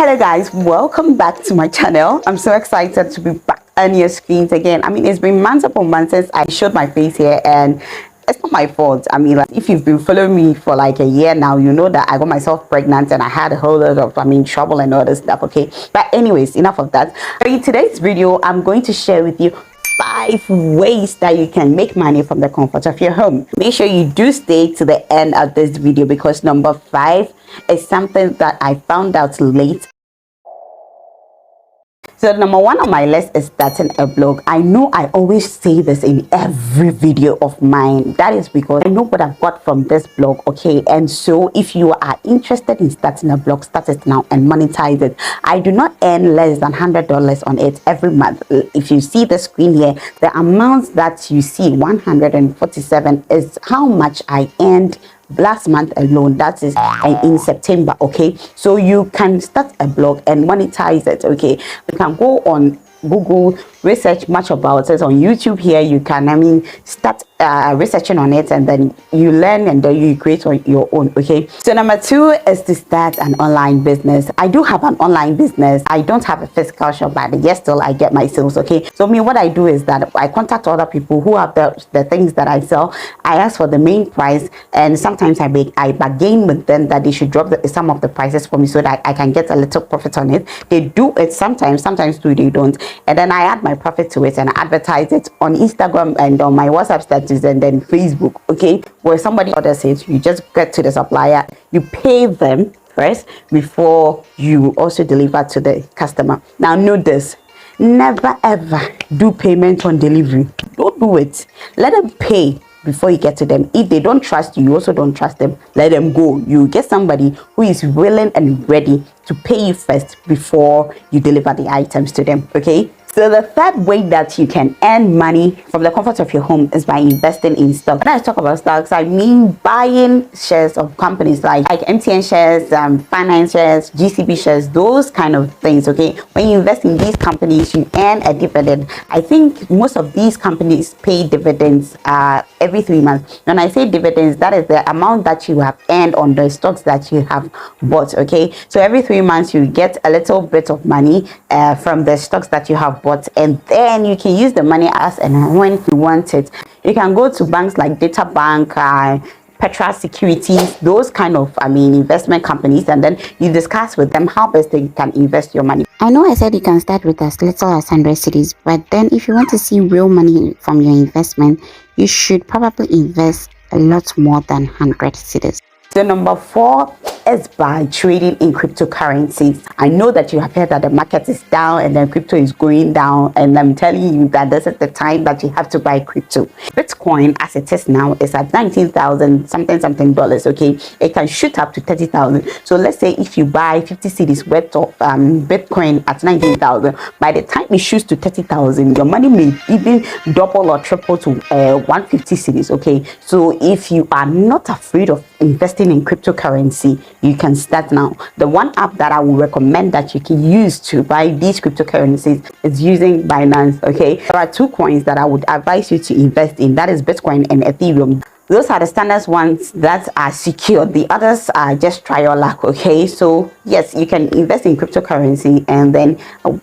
Hello guys, welcome back to my channel. I'm so excited to be back on your screens again. It's been months upon months since I showed my face here, and it's not my fault. Like, if you've been following me for like a year now, you know that I got myself pregnant and I had a whole lot of trouble and all this stuff. Okay, but anyways, enough of that. In today's video, I'm going to share with you 5 ways that you can make money from the comfort of your home. Make sure you do stay to the end of this video, because number 5 is something that I found out late. So number 1 on my list is starting a blog. I know I always say this in every video of mine. That is because I know what I've got from this blog, okay? And so if you are interested in starting a blog, start it now and monetize it. I do not earn less than $100 on it every month. If you see the screen here, the amount that you see, 147, is how much I earned last month alone. That is in September. Okay, so you can start a blog and monetize it. Okay, you can go on Google, research much about it. On YouTube here, you can start researching on it, and then you learn, and then you create on your own. Okay, so number 2 is to start an online business. I do have an online business. I don't have a physical shop, but yes, still I get my sales. Okay, so what I do is that I contact other people who have the things that I sell. I ask for the main price, and sometimes I bargain with them that they should drop some of the prices for me so that I can get a little profit on it. They do it sometimes too they don't, and then I add my profit to it and advertise it on Instagram and on my WhatsApp status and then Facebook. Okay, where somebody orders it, you just get to the supplier, you pay them first before you also deliver to the customer. Now note this: never ever do payment on delivery. Don't do it. Let them pay before you get to them. If they don't trust you, you also don't trust them. Let them go. You get somebody who is willing and ready to pay you first before you deliver the items to them. Okay, so the third way that you can earn money from the comfort of your home is by investing in stock. When I talk about stocks, I mean buying shares of companies like MTN shares, finance shares, GCB shares, those kind of things. Okay, when you invest in these companies, you earn a dividend. I think most of these companies pay dividends every 3 months. When I say dividends, that is the amount that you have earned on the stocks that you have bought. Okay, so every 3 months you get a little bit of money from the stocks that you have bought, and then you can use the money as and when you want it. You can go to banks like Data Bank, Petra Securities, those kind of investment companies, and then you discuss with them how best they can invest your money. I know I said you can start with as little as 100 cedis, but then if you want to see real money from your investment, you should probably invest a lot more than 100 cedis. So number 4 is by trading in cryptocurrencies. I know that you have heard that the market is down and then crypto is going down, and I'm telling you that this is the time that you have to buy crypto. Bitcoin, as it is now, is at 19,000 something dollars. Okay, it can shoot up to 30,000. So let's say if you buy 50 cedis worth of Bitcoin at 19,000, by the time it shoots to 30,000, your money may even double or triple to 150 cedis. Okay, so if you are not afraid of investing in cryptocurrency, you can start now. The one app that I would recommend that you can use to buy these cryptocurrencies is using Binance. Okay, there are 2 coins that I would advise you to invest in. That is Bitcoin and Ethereum. Those are the standard ones that are secure. The others are just try your luck. Okay, so yes, you can invest in cryptocurrency, and then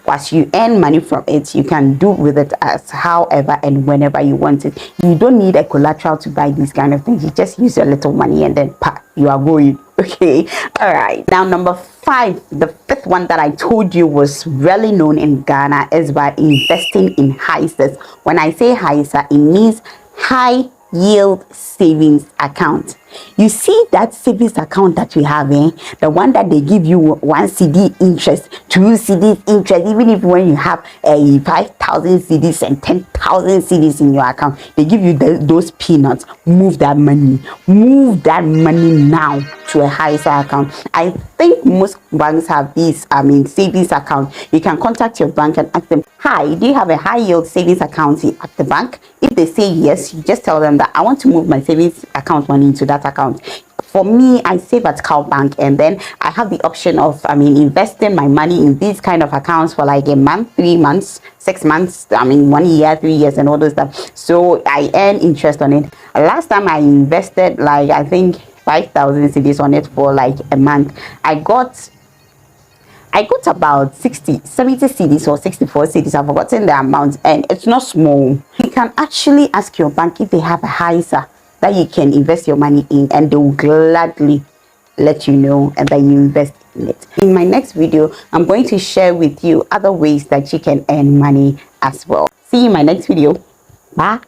as you earn money from it, you can do with it as however and whenever you want it. You don't need a collateral to buy these kind of things. You just use your little money and then you are going. Okay, all right. Now number 5, the 5th one that I told you was really known in Ghana, is by investing in HISAs. When I say HISA, it means high yield savings account. You see that savings account that you have, the one that they give you 1 CD interest, 2 CDs interest, even if when you have a 5,000 CDs and 10,000 CDs in your account, they give you those peanuts. Move that money now to a HISA account. I think most banks have these savings account. You can contact your bank and ask them, hi, do you have a high yield savings account at the bank? If they say yes, you just tell them that I want to move my savings account money into that account. For me, I save at Cow Bank, and then I have the option of investing my money in these kind of accounts for like a month, 3 months, 6 months, 1 year, 3 years, and all those stuff. So I earn interest on it. Last time I invested like I think 5,000 cedis on it for like a month. I got I got about 70 cedis or 64 cedis. I've forgotten the amount, and it's not small. You can actually ask your bank if they have a HISA that you can invest your money in, and they will gladly let you know and then you invest in it. In my next video, I'm going to share with you other ways that you can earn money as well. See you in my next video. Bye.